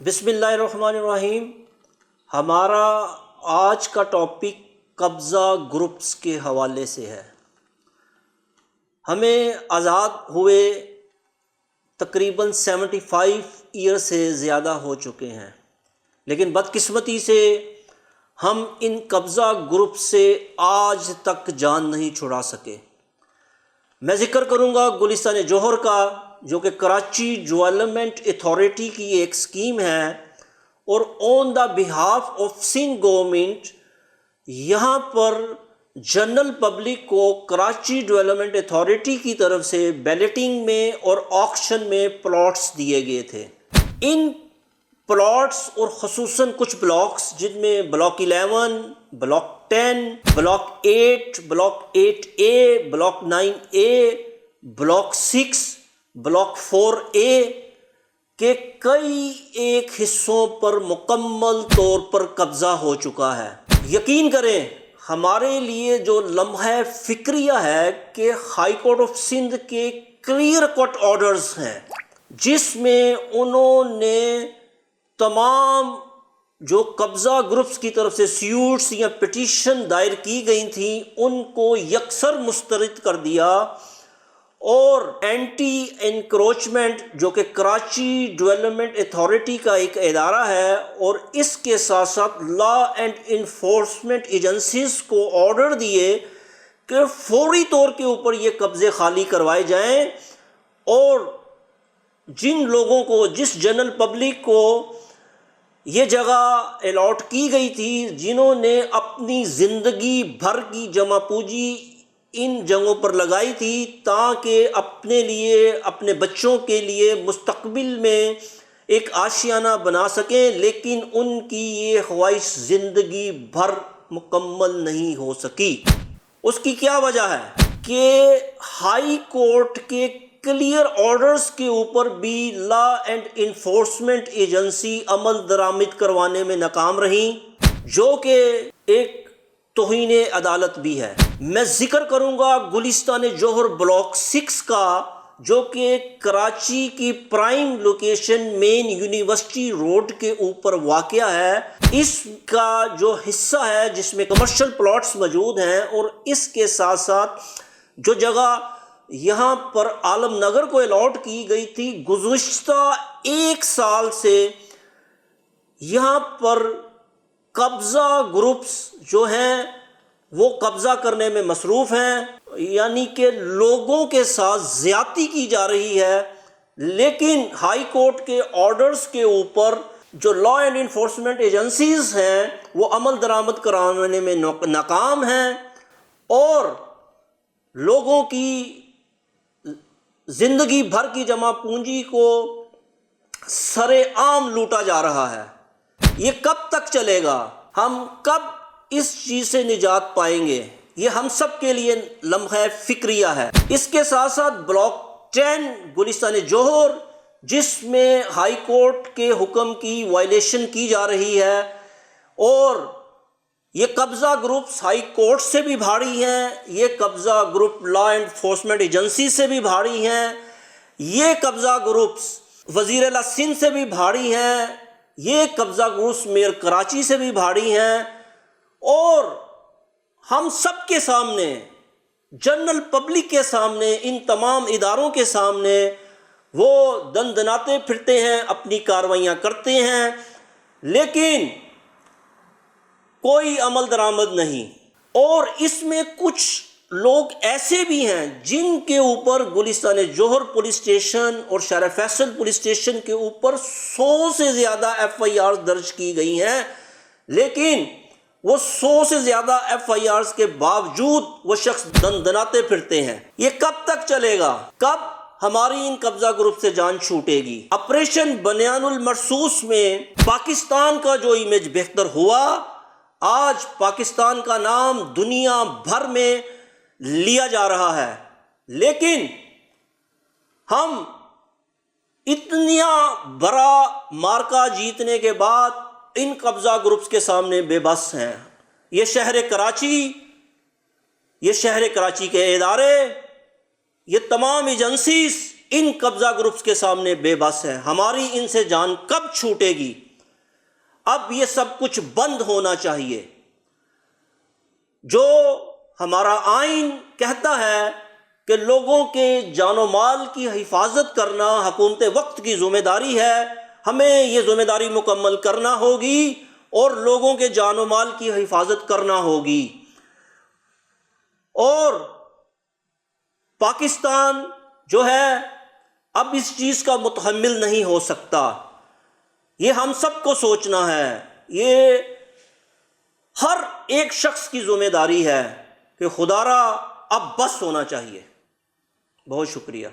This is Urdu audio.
بسم اللہ الرحمن الرحیم۔ ہمارا آج کا ٹاپک قبضہ گروپس کے حوالے سے ہے۔ ہمیں آزاد ہوئے تقریباً 75 ایئر سے زیادہ ہو چکے ہیں، لیکن بدقسمتی سے ہم ان قبضہ گروپ سے آج تک جان نہیں چھڑا سکے۔ میں ذکر کروں گا گلستان جوہر کا، جو کہ کراچی ڈیولپمنٹ اتھارٹی کی ایک اسکیم ہے، اور آن دا بہاف آف سندھ گورنمنٹ یہاں پر جنرل پبلک کو کراچی ڈیولپمنٹ اتھارٹی کی طرف سے بیلٹنگ میں اور آکشن میں پلاٹس دیے گئے تھے۔ ان پلاٹس اور خصوصاً کچھ بلاکس جن میں block 11، block 10، block 8، block 8A، block 9A، block 6، block 4A کے کئی ایک حصوں پر مکمل طور پر قبضہ ہو چکا ہے۔ یقین کریں، ہمارے لیے جو لمحہ فکریہ ہے کہ ہائی کورٹ آف سندھ کے کلیئر کٹ آرڈرز ہیں، جس میں انہوں نے تمام جو قبضہ گروپس کی طرف سے سیوٹس یا پٹیشن دائر کی گئی تھیں ان کو یکسر مسترد کر دیا، اور اینٹی انکروچمنٹ جو کہ کراچی ڈیولپمنٹ اتھارٹی کا ایک ادارہ ہے، اور اس کے ساتھ ساتھ لا اینڈ انفورسمنٹ ایجنسیز کو آرڈر دیے کہ فوری طور کے اوپر یہ قبضے خالی کروائے جائیں، اور جن لوگوں کو، جس جنرل پبلک کو یہ جگہ الاٹ کی گئی تھی، جنہوں نے اپنی زندگی بھر کی جمع پونجی ان جگہوں پر لگائی تھی تاکہ اپنے لیے، اپنے بچوں کے لیے مستقبل میں ایک آشیانہ بنا سکیں، لیکن ان کی یہ خواہش زندگی بھر مکمل نہیں ہو سکی۔ اس کی کیا وجہ ہے کہ ہائی کورٹ کے کلیئر آرڈرز کے اوپر بھی لا اینڈ انفورسمنٹ ایجنسی عمل درآمد کروانے میں ناکام رہی، جو کہ ایک توہین عدالت بھی ہے۔ میں ذکر کروں گا گلستان جوہر بلاک 6 کا، جو کہ کراچی کی پرائم لوکیشن مین یونیورسٹی روڈ کے اوپر واقع ہے۔ اس کا جو حصہ ہے جس میں کمرشل پلاٹس موجود ہیں، اور اس کے ساتھ ساتھ جو جگہ یہاں پر عالم نگر کو الاٹ کی گئی تھی، گزشتہ 1 سال سے یہاں پر قبضہ گروپس جو ہیں وہ قبضہ کرنے میں مصروف ہیں، یعنی کہ لوگوں کے ساتھ زیادتی کی جا رہی ہے، لیکن ہائی کورٹ کے آرڈرز کے اوپر جو لا اینڈ انفورسمنٹ ایجنسیز ہیں وہ عمل درآمد کرانے میں ناکام ہیں، اور لوگوں کی زندگی بھر کی جمع پونجی کو سر عام لوٹا جا رہا ہے۔ یہ کب تک چلے گا؟ ہم کب اس چیز سے نجات پائیں گے؟ یہ ہم سب کے لیے لمحہ فکریہ ہے۔ اس کے ساتھ ساتھ بلاک 10 گلستان جوہر، جس میں ہائی کورٹ کے حکم کی وائلیشن کی جا رہی ہے، اور یہ قبضہ گروپس ہائی کورٹ سے بھی بھاری ہیں، یہ قبضہ group law and enforcement agency سے بھی بھاری ہیں، یہ قبضہ گروپس وزیر اعلیٰ سندھ سے بھی بھاری ہیں، یہ قبضہ گروپس میئر کراچی سے بھی بھاری ہیں، اور ہم سب کے سامنے، جنرل پبلک کے سامنے، ان تمام اداروں کے سامنے وہ دندناتے پھرتے ہیں، اپنی کارروائیاں کرتے ہیں، لیکن کوئی عمل درآمد نہیں۔ اور اس میں کچھ لوگ ایسے بھی ہیں جن کے اوپر گلستان جوہر پولیس اسٹیشن اور شہر فیصل پولیس اسٹیشن کے اوپر 100 سے زیادہ FIR درج کی گئی ہیں، لیکن وہ 100 سے زیادہ FIRs کے باوجود وہ شخص دندناتے پھرتے ہیں۔ یہ کب تک چلے گا؟ کب ہماری ان قبضہ گروپ سے جان چھوٹے گی؟ آپریشن بنیان المرصوص میں پاکستان کا جو امیج بہتر ہوا، آج پاکستان کا نام دنیا بھر میں لیا جا رہا ہے، لیکن ہم اتنا بڑا مارکا جیتنے کے بعد ان قبضہ گروپس کے سامنے بے بس ہیں۔ یہ شہر کراچی کے ادارے، یہ تمام ایجنسیز ان قبضہ گروپس کے سامنے بے بس ہے. ہماری ان سے جان کب چھوٹے گی؟ اب یہ سب کچھ بند ہونا چاہیے. جو ہمارا آئین کہتا ہے کہ لوگوں کے جان و مال کی حفاظت کرنا حکومت وقت کی ذمہ داری ہے، ہمیں یہ ذمہ داری مکمل کرنا ہوگی اور لوگوں کے جان و مال کی حفاظت کرنا ہوگی. اور پاکستان جو ہے اب اس چیز کا متحمل نہیں ہو سکتا. یہ ہم سب کو سوچنا ہے، یہ ہر ایک شخص کی ذمہ داری ہے کہ خدا را اب بس ہونا چاہیے. بہت شکریہ.